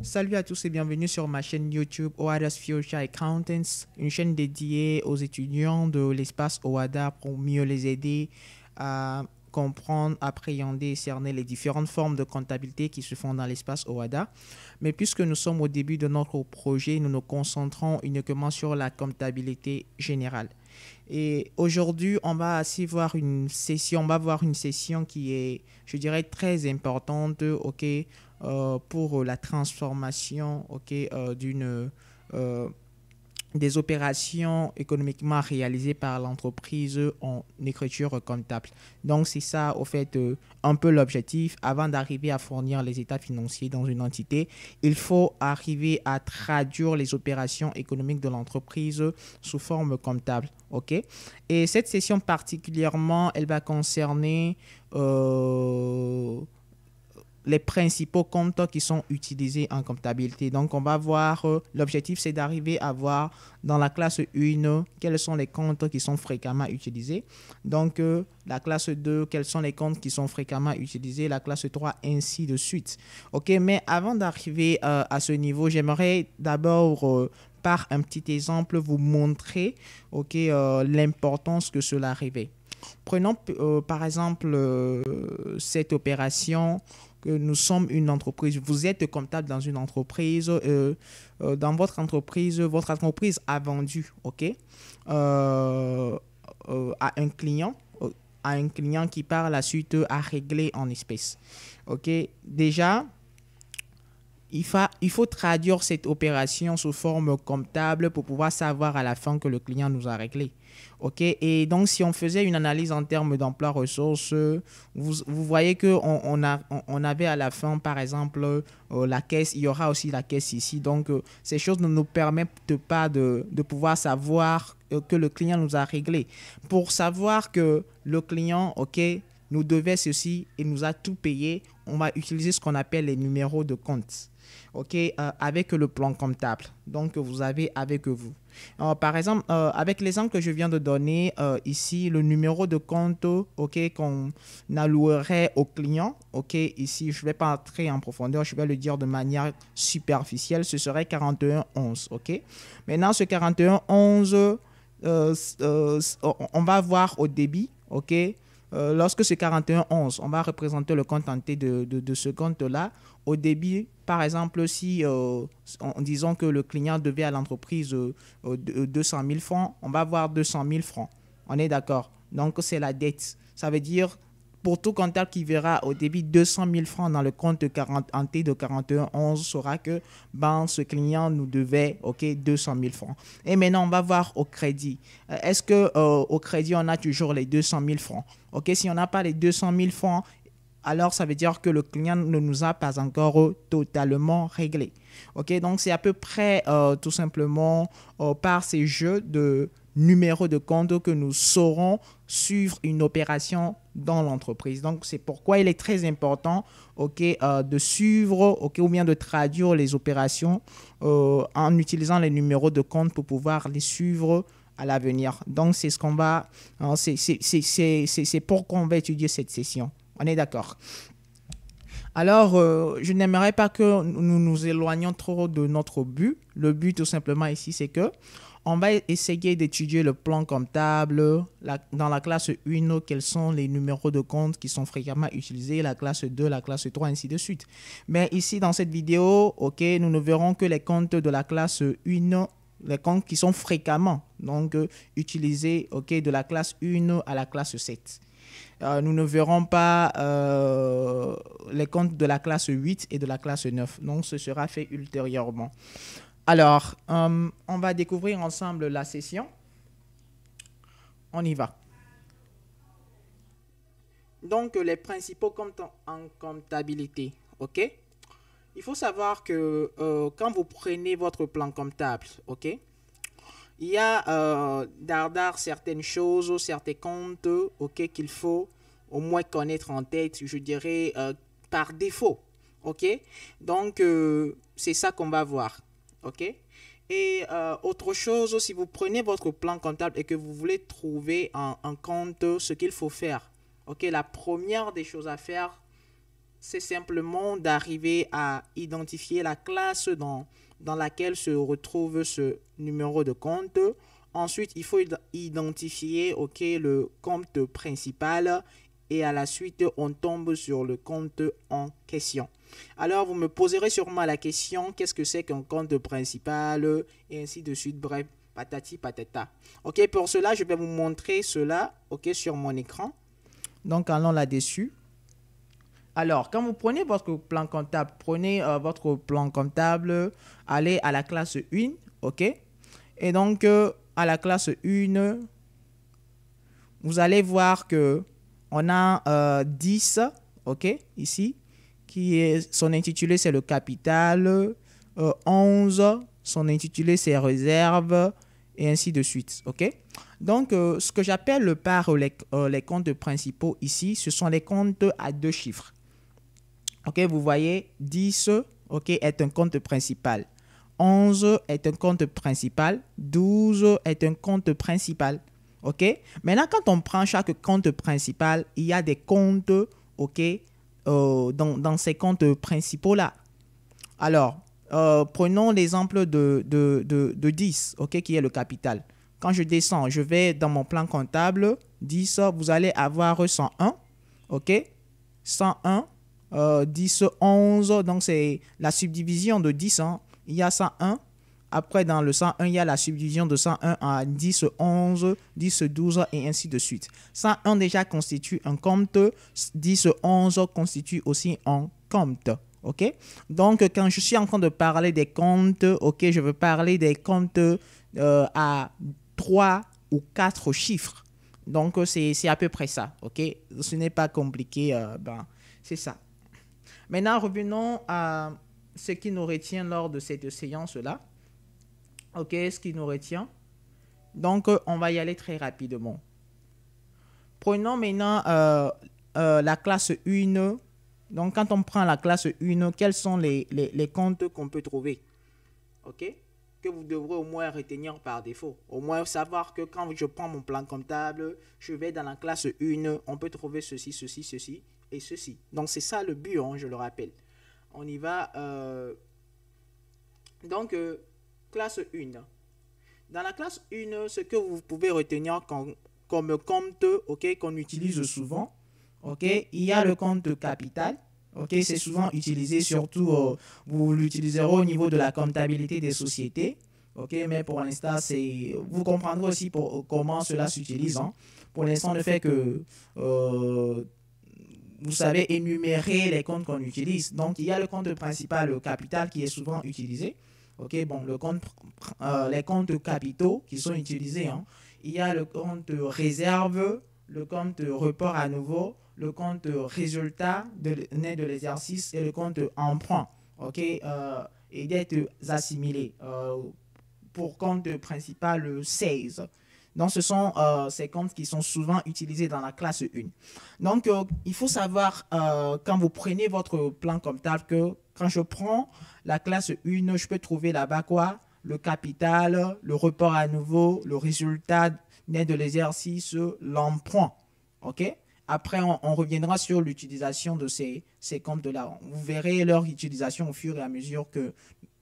Salut à tous et bienvenue sur ma chaîne YouTube OADA's Future Accountants, une chaîne dédiée aux étudiants de l'espace OADA pour mieux les aider à comprendre, appréhender et cerner les différentes formes de comptabilité qui se font dans l'espace OADA. Mais puisque nous sommes au début de notre projet, nous nous concentrons uniquement sur la comptabilité générale. Et aujourd'hui, on va voir une session qui est, je dirais, très importante, ok, pour la transformation, ok, euh, des opérations économiquement réalisées par l'entreprise en écriture comptable. Donc, c'est ça, au fait, un peu l'objectif. Avant d'arriver à fournir les états financiers dans une entité, il faut arriver à traduire les opérations économiques de l'entreprise sous forme comptable. OK? Et cette session particulièrement, elle va concerner les principaux comptes qui sont utilisés en comptabilité. Donc, on va voir, l'objectif, c'est d'arriver à voir dans la classe 1, quels sont les comptes qui sont fréquemment utilisés. Donc, la classe 2, quels sont les comptes qui sont fréquemment utilisés. La classe 3, ainsi de suite. OK, mais avant d'arriver à ce niveau, j'aimerais d'abord, par un petit exemple, vous montrer, OK, l'importance que cela revêt. Prenons par exemple cette opération que nous sommes une entreprise. Vous êtes comptable dans une entreprise. Dans votre entreprise a vendu, ok, à un client qui par la suite a réglé en espèces. Ok, déjà, il faut traduire cette opération sous forme comptable pour pouvoir savoir à la fin que le client nous a réglé. OK? Et donc, si on faisait une analyse en termes d'emploi ressources, vous voyez qu'on on avait à la fin, par exemple, la caisse. Il y aura aussi la caisse ici. Donc, ces choses ne nous permettent pas de pouvoir savoir que le client nous a réglé. Pour savoir que le client, OK, nous devait ceci et nous a tout payé, on va utiliser ce qu'on appelle les numéros de compte. OK, avec le plan comptable. Donc, vous avez avec vous. Par exemple, avec l'exemple que je viens de donner ici, le numéro de compte, OK, qu'on allouerait au client, OK, ici, je ne vais pas entrer en profondeur, je vais le dire de manière superficielle, ce serait 4111, OK. Maintenant, ce 4111, on va voir au débit, OK. Lorsque c'est 4111, on va représenter le compte entier de ce compte-là. Au débit, par exemple, si disons que le client devait à l'entreprise 200 000 francs, on va voir 200 000 francs. On est d'accord. Donc, c'est la dette. Ça veut dire, pour tout comptable qui verra au débit 200 000 francs dans le compte 40, entier de 4111, saura que ben, ce client nous devait, OK, 200 000 francs. Et maintenant, on va voir au crédit. Est-ce que au crédit, on a toujours les 200 000 francs? OK, si on n'a pas les 200 000 francs, alors ça veut dire que le client ne nous a pas encore totalement réglé. OK, donc c'est à peu près tout simplement par ces jeux de numéros de compte que nous saurons suivre une opération dans l'entreprise. Donc c'est pourquoi il est très important, OK, de suivre, OK, ou bien de traduire les opérations en utilisant les numéros de compte pour pouvoir les suivre à l'avenir. Donc c'est ce qu'on va, c'est pourquoi on va étudier cette session. On est d'accord. Alors, je n'aimerais pas que nous nous éloignions trop de notre but. Le but, tout simplement, ici, c'est que on va essayer d'étudier le plan comptable. Dans la classe 1, quels sont les numéros de compte qui sont fréquemment utilisés, la classe 2, la classe 3, ainsi de suite. Mais ici, dans cette vidéo, OK, nous ne verrons que les comptes de la classe 1, les comptes qui sont fréquemment donc, utilisés, OK, de la classe 1 à la classe 7. Nous ne verrons pas les comptes de la classe 8 et de la classe 9. Donc, ce sera fait ultérieurement. Alors, on va découvrir ensemble la session. On y va. Donc, les principaux comptes en comptabilité. OK? Il faut savoir que quand vous prenez votre plan comptable, OK? Il y a d'art certaines choses, certains comptes, OK, qu'il faut au moins connaître en tête, je dirais, par défaut. OK? Donc, c'est ça qu'on va voir. OK? Et autre chose, si vous prenez votre plan comptable et que vous voulez trouver en compte ce qu'il faut faire, OK, la première des choses à faire, c'est simplement d'arriver à identifier la classe dans laquelle se retrouve ce numéro de compte. Ensuite, il faut identifier le compte principal et à la suite, on tombe sur le compte en question. Alors, vous me poserez sûrement la question, qu'est-ce que c'est qu'un compte principal et ainsi de suite, bref, patati patata. Ok, pour cela, je vais vous montrer cela sur mon écran. Donc, allons là-dessus. Alors, quand vous prenez votre plan comptable, allez à la classe 1, ok? Et donc, à la classe 1, vous allez voir que on a 10, ok, ici, son intitulé, c'est le capital, 11, son intitulé, c'est réserve, et ainsi de suite, ok? Donc, ce que j'appelle par les comptes principaux ici, ce sont les comptes à deux chiffres. Ok, vous voyez, 10 est un compte principal. 11 est un compte principal. 12 est un compte principal. Ok, maintenant, quand on prend chaque compte principal, il y a des comptes dans ces comptes principaux-là. Alors, prenons l'exemple de 10, qui est le capital. Quand je descends, je vais dans mon plan comptable, 10, vous allez avoir 101, 101. 10, 11, donc c'est la subdivision de 10, il y a 101. Après, dans le 101, il y a la subdivision de 101 à 10, 11, 10, 12 et ainsi de suite. 101 déjà constitue un compte, 10, 11 constitue aussi un compte. Ok? Donc, quand je suis en train de parler des comptes, je veux parler des comptes à 3 ou 4 chiffres. Donc, c'est à peu près ça. Ok? Ce n'est pas compliqué. C'est ça. Maintenant, revenons à ce qui nous retient lors de cette séance-là. Ok, ce qui nous retient. Donc, on va y aller très rapidement. Prenons maintenant la classe 1. Donc, quand on prend la classe 1, quels sont les comptes qu'on peut trouver? Ok, que vous devrez au moins retenir par défaut. Au moins savoir que quand je prends mon plan comptable, je vais dans la classe 1, on peut trouver ceci, ceci, ceci et ceci. Donc, c'est ça le but, je le rappelle. On y va. Donc, classe 1. Dans la classe 1, ce que vous pouvez retenir comme compte qu'on utilise souvent, il y a le compte capital. C'est souvent utilisé, surtout vous l'utiliserez au niveau de la comptabilité des sociétés. Mais pour l'instant, vous comprendrez aussi comment cela s'utilise. Pour l'instant, le fait que vous savez énumérer les comptes qu'on utilise. Donc, il y a le compte principal, le capital, qui est souvent utilisé. Les comptes capitaux qui sont utilisés. Il y a le compte réserve, le compte report à nouveau, le compte résultat net de l'exercice et le compte emprunt. Et dettes assimilées. Pour compte principal 16. Donc, ce sont ces comptes qui sont souvent utilisés dans la classe 1. Donc, il faut savoir, quand vous prenez votre plan comptable, que quand je prends la classe 1, je peux trouver là-bas quoi? Le capital, le report à nouveau, le résultat net de l'exercice, l'emprunt. Après, on reviendra sur l'utilisation de ces comptes-là. Vous verrez leur utilisation au fur et à mesure que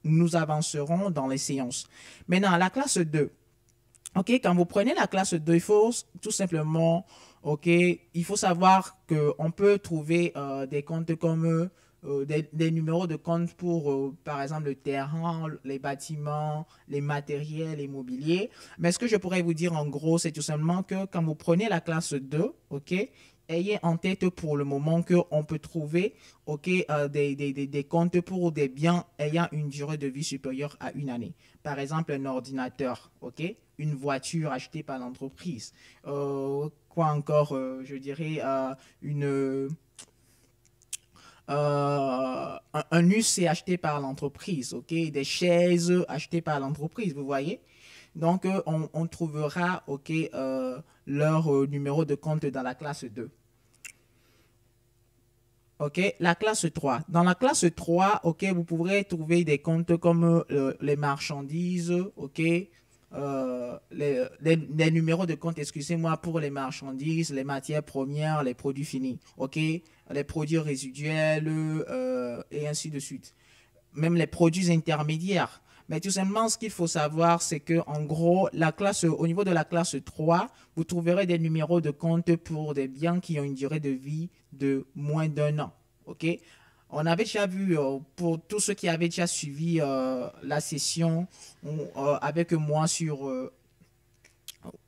nous avancerons dans les séances. Maintenant, la classe 2. Quand vous prenez la classe 2, il faut tout simplement, il faut savoir qu'on peut trouver des comptes comme des numéros de compte pour, par exemple, le terrain, les bâtiments, les matériels immobiliers. Mais ce que je pourrais vous dire en gros, c'est tout simplement que quand vous prenez la classe 2, ayez en tête pour le moment qu'on peut trouver des comptes pour des biens ayant une durée de vie supérieure à 1 année. Par exemple, un ordinateur, une voiture achetée par l'entreprise. Quoi encore, je dirais, un UC acheté par l'entreprise, des chaises achetées par l'entreprise, vous voyez. Donc, on trouvera leur numéro de compte dans la classe 2. La classe 3. Dans la classe 3, vous pourrez trouver des comptes comme les marchandises, les numéros de compte, excusez-moi, pour les marchandises, les matières premières, les produits finis. les produits résiduels et ainsi de suite. Même les produits intermédiaires. Mais tout simplement, ce qu'il faut savoir, c'est que en gros, au niveau de la classe 3, vous trouverez des numéros de compte pour des biens qui ont une durée de vie de moins d'un an. OK? On avait déjà vu, pour tous ceux qui avaient déjà suivi la session avec moi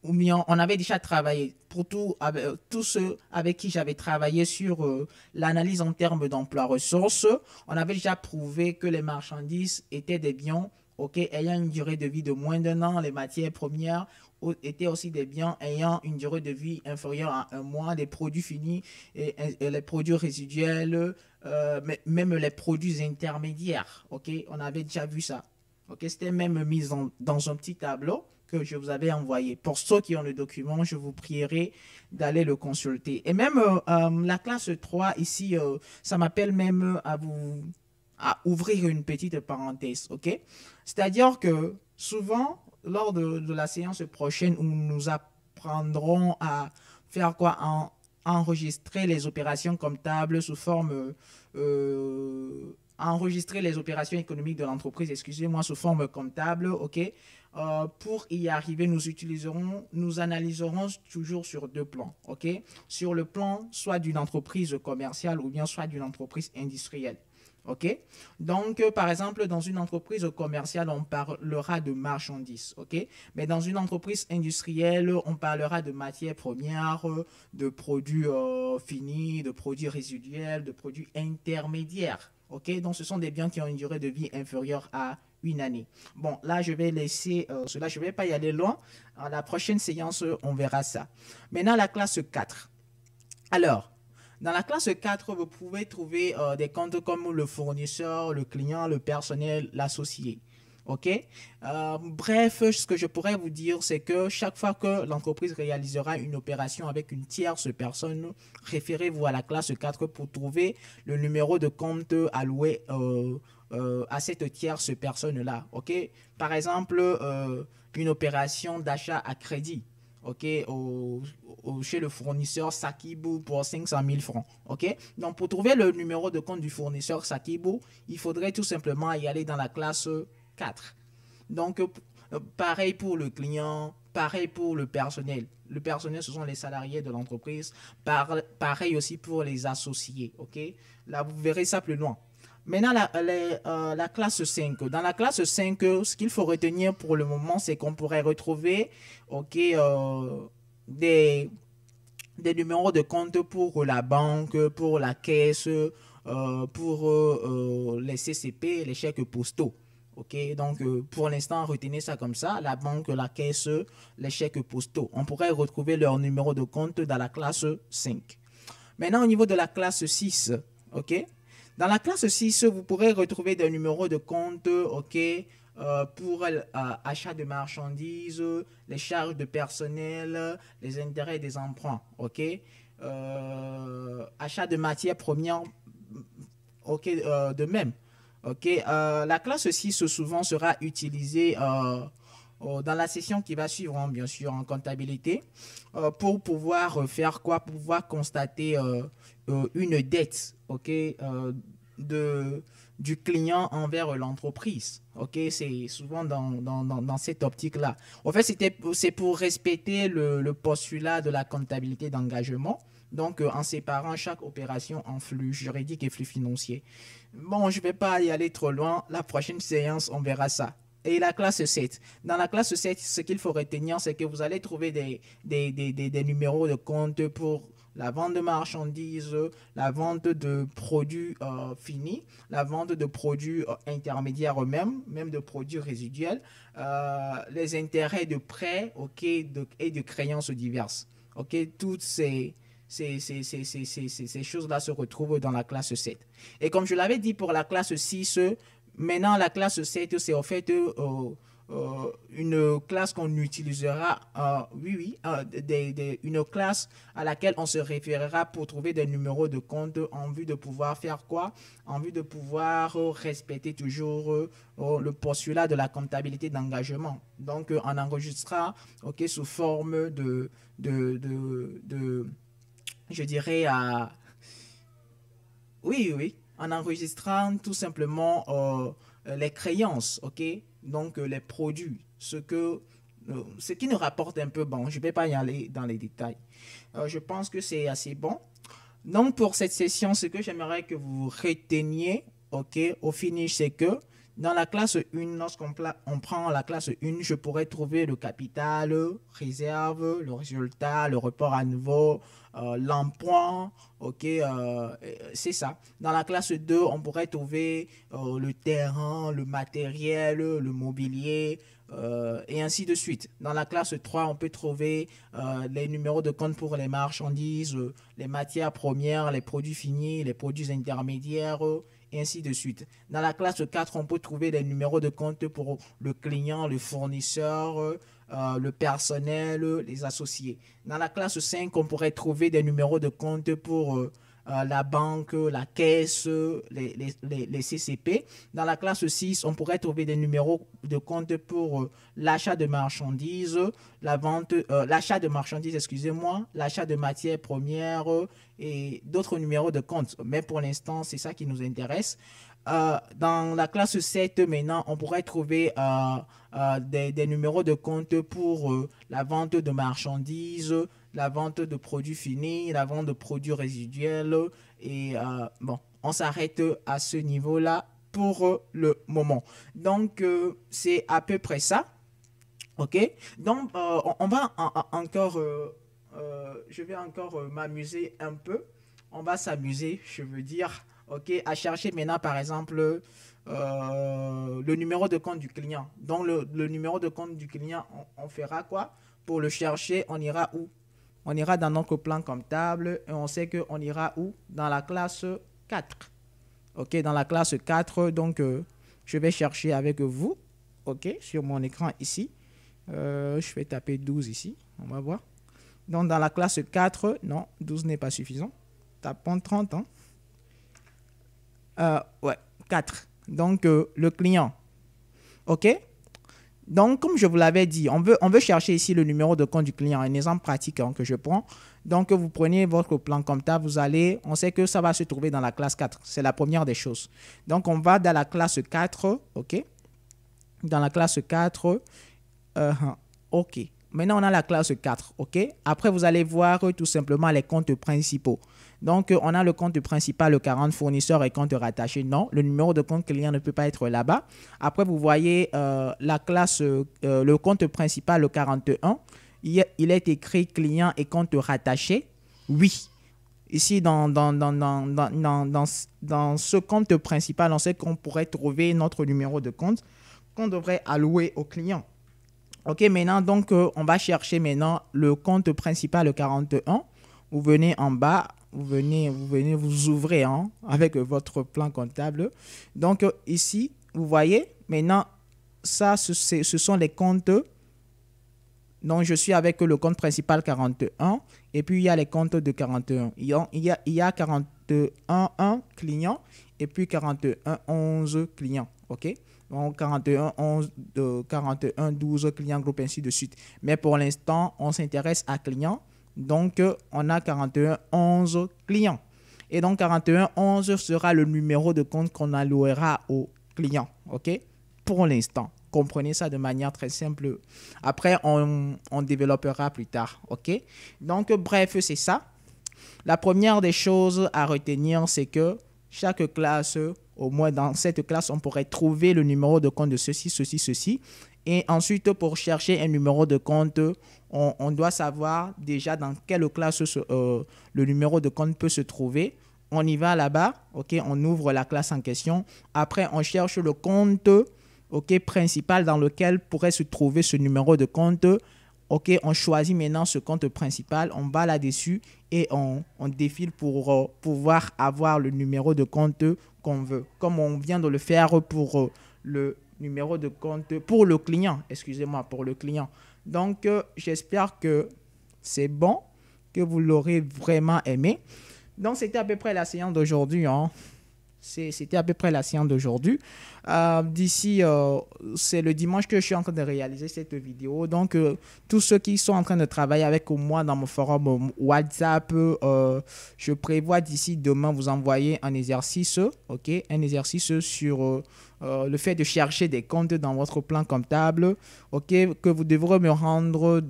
ou bien on avait déjà travaillé, pour tous ceux avec qui j'avais travaillé sur l'analyse en termes d'emploi-ressources, on avait déjà prouvé que les marchandises étaient des biens ayant une durée de vie de moins d'un an. Les matières premières étaient aussi des biens ayant une durée de vie inférieure à un mois, des produits finis et les produits résiduels, même les produits intermédiaires. On avait déjà vu ça. C'était même mis dans un petit tableau que je vous avais envoyé. Pour ceux qui ont le document, je vous prierai d'aller le consulter. Et même la classe 3 ici, ça m'appelle même à ouvrir une petite parenthèse. C'est-à-dire que souvent, lors de la séance prochaine où nous apprendrons à faire quoi enregistrer les opérations comptables sous forme enregistrer les opérations économiques de l'entreprise, excusez-moi, sous forme comptable, pour y arriver, nous analyserons toujours sur deux plans, sur le plan soit d'une entreprise commerciale ou bien soit d'une entreprise industrielle. Donc, par exemple, dans une entreprise commerciale, on parlera de marchandises, mais dans une entreprise industrielle, on parlera de matières premières, de produits finis, de produits résiduels, de produits intermédiaires, donc ce sont des biens qui ont une durée de vie inférieure à une année. Bon, là, je vais laisser cela, je ne vais pas y aller loin. À la prochaine séance, on verra ça. Maintenant, la classe 4. Alors, dans la classe 4, vous pouvez trouver des comptes comme le fournisseur, le client, le personnel, l'associé. Bref, ce que je pourrais vous dire, c'est que chaque fois que l'entreprise réalisera une opération avec une tierce personne, référez-vous à la classe 4 pour trouver le numéro de compte alloué à cette tierce personne-là. Par exemple, une opération d'achat à crédit. Chez le fournisseur Sakibu pour 500 000 francs. Donc, pour trouver le numéro de compte du fournisseur Sakibu, il faudrait tout simplement y aller dans la classe 4. Donc, pareil pour le client, pareil pour le personnel. Le personnel, ce sont les salariés de l'entreprise. Pareil aussi pour les associés. Là, vous verrez ça plus loin. Maintenant, la classe 5. Dans la classe 5, ce qu'il faut retenir pour le moment, c'est qu'on pourrait retrouver des numéros de compte pour la banque, pour la caisse, pour les CCP, les chèques postaux. Donc pour l'instant, retenez ça comme ça, la banque, la caisse, les chèques postaux. On pourrait retrouver leur numéro de compte dans la classe 5. Maintenant, au niveau de la classe 6, dans la classe 6, vous pourrez retrouver des numéros de compte, pour achat de marchandises, les charges de personnel, les intérêts des emprunts, achat de matières premières, de même. La classe 6 souvent sera utilisée dans la session qui va suivre, bien sûr, en comptabilité, pour pouvoir faire quoi? Pour pouvoir constater une dette, du client envers l'entreprise. C'est souvent dans cette optique-là. En fait, c'est pour respecter le postulat de la comptabilité d'engagement. Donc, en séparant chaque opération en flux juridique et flux financier. Bon, je ne vais pas y aller trop loin. La prochaine séance, on verra ça. Et la classe 7. Dans la classe 7, ce qu'il faut retenir, c'est que vous allez trouver des numéros de compte pour la vente de marchandises, la vente de produits finis, la vente de produits intermédiaires eux-mêmes, même de produits résiduels, les intérêts de prêts et de créances diverses. Toutes ces choses-là se retrouvent dans la classe 7. Et comme je l'avais dit pour la classe 6, maintenant la classe 7, c'est en fait une classe qu'on utilisera, une classe à laquelle on se référera pour trouver des numéros de compte en vue de pouvoir faire quoi? En vue de pouvoir respecter toujours le postulat de la comptabilité d'engagement. Donc, on enregistrera sous forme je dirais, Oui, oui, en enregistrant tout simplement les créances, ok? Donc les produits, ce qui nous rapporte un peu, bon, je ne vais pas y aller dans les détails. Je pense que c'est assez bon. Donc pour cette session, ce que j'aimerais que vous reteniez, ok, au finish, c'est que dans la classe 1, on prend la classe 1, je pourrais trouver le capital, réserve, le résultat, le report à nouveau, l'emploi, ok, c'est ça. Dans la classe 2, on pourrait trouver le terrain, le matériel, le mobilier, et ainsi de suite. Dans la classe 3, on peut trouver les numéros de compte pour les marchandises, les matières premières, les produits finis, les produits intermédiaires, et ainsi de suite. Dans la classe 4, on peut trouver les numéros de compte pour le client, le fournisseur, le personnel, les associés. Dans la classe 5, on pourrait trouver des numéros de compte pour la banque, la caisse, les CCP. Dans la classe 6, on pourrait trouver des numéros de compte pour l'achat de marchandises, l'achat de marchandises, excusez-moi, l'achat de matières premières et d'autres numéros de compte. Mais pour l'instant, c'est ça qui nous intéresse. Dans la classe 7, maintenant, on pourrait trouver des numéros de compte pour la vente de marchandises, la vente de produits finis, la vente de produits résiduels. Et bon, on s'arrête à ce niveau-là pour le moment. Donc, c'est à peu près ça. OK? Donc, on va encore, je vais encore m'amuser un peu. On va s'amuser, je veux dire, OK, à chercher maintenant, par exemple, le numéro de compte du client. Donc, le numéro de compte du client, on fera quoi? Pour le chercher, on ira où? On ira dans notre plan comptable et on sait qu'on ira où? Dans la classe 4. OK, dans la classe 4, donc, je vais chercher avec vous, OK, sur mon écran ici. Je vais taper 12 ici, on va voir. Donc, dans la classe 4, non, 12 n'est pas suffisant. Tapons 30, hein. Ouais, 4. Donc, le client. OK? Donc, comme je vous l'avais dit, on veut chercher ici le numéro de compte du client. Un exemple pratique que je prends. Donc, vous prenez votre plan comptable, on sait que ça va se trouver dans la classe 4. C'est la première des choses. Donc, on va dans la classe 4, OK? Dans la classe 4, OK. Maintenant, on a la classe 4, OK? Après, vous allez voir tout simplement les comptes principaux. Donc, on a le compte principal, le 40 fournisseurs et compte rattaché. Non, le numéro de compte client ne peut pas être là-bas. Après, vous voyez la classe, le compte principal, le 41. Il est écrit client et compte rattaché. Oui. Ici, dans ce compte principal, on sait qu'on pourrait trouver notre numéro de compte qu'on devrait allouer au client. OK, maintenant, donc, on va chercher maintenant le compte principal, le 41. Vous venez en bas, vous ouvrez hein, avec votre plan comptable. Donc, ici, vous voyez, maintenant, ça, ce sont les comptes. Donc, je suis avec le compte principal 41 et puis il y a les comptes de 41. Il y a 41 clients et puis 41 11 clients. OK? Donc, 41, 11, 41, 12 clients, groupe, ainsi de suite. Mais pour l'instant, on s'intéresse à clients. Donc, on a 41, 11 clients. Et donc, 41, 11 sera le numéro de compte qu'on allouera aux clients. OK? Pour l'instant. Comprenez ça de manière très simple. Après, on développera plus tard. OK? Donc, bref, c'est ça. La première des choses à retenir, c'est que chaque classe, au moins dans cette classe, on pourrait trouver le numéro de compte de ceci, ceci, ceci. Et ensuite, pour chercher un numéro de compte, on doit savoir déjà dans quelle classe le numéro de compte peut se trouver. On y va là-bas, ok, on ouvre la classe en question. Après, on cherche le compte principal dans lequel pourrait se trouver ce numéro de compte. OK, on choisit maintenant ce compte principal, on va là-dessus et on défile pour pouvoir avoir le numéro de compte qu'on veut. Comme on vient de le faire pour le numéro de compte, pour le client, excusez-moi, pour le client. Donc, j'espère que c'est bon, que vous l'aurez vraiment aimé. Donc, c'était à peu près la séance d'aujourd'hui. Hein. C'était à peu près la séance d'aujourd'hui. D'ici, c'est le dimanche que je suis en train de réaliser cette vidéo. Donc, tous ceux qui sont en train de travailler avec moi dans mon forum WhatsApp, je prévois d'ici demain vous envoyer un exercice, ok? Un exercice sur le fait de chercher des comptes dans votre plan comptable, ok? Que vous devrez me rendre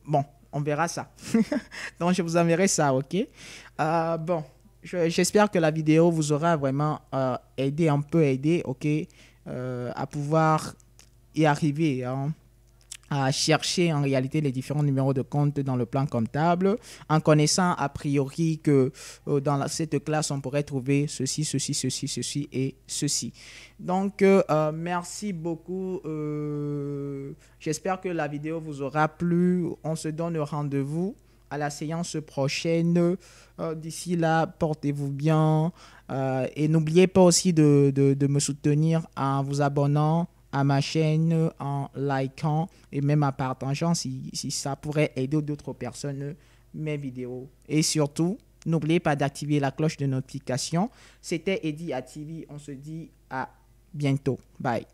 Bon, on verra ça. Donc, je vous enverrai ça, ok? Bon, j'espère que la vidéo vous aura vraiment aidé, un peu aidé, ok? À pouvoir y arriver, hein, à chercher en réalité les différents numéros de compte dans le plan comptable, en connaissant a priori que dans cette classe, on pourrait trouver ceci, ceci, ceci, ceci et ceci. Donc, merci beaucoup. J'espère que la vidéo vous aura plu. On se donne rendez-vous à la séance prochaine. D'ici là, portez-vous bien. Et n'oubliez pas aussi de me soutenir en vous abonnant à ma chaîne, en likant et même en partageant si ça pourrait aider d'autres personnes mes vidéos. Et surtout, n'oubliez pas d'activer la cloche de notification. C'était Eddie à TV. On se dit à bientôt. Bye.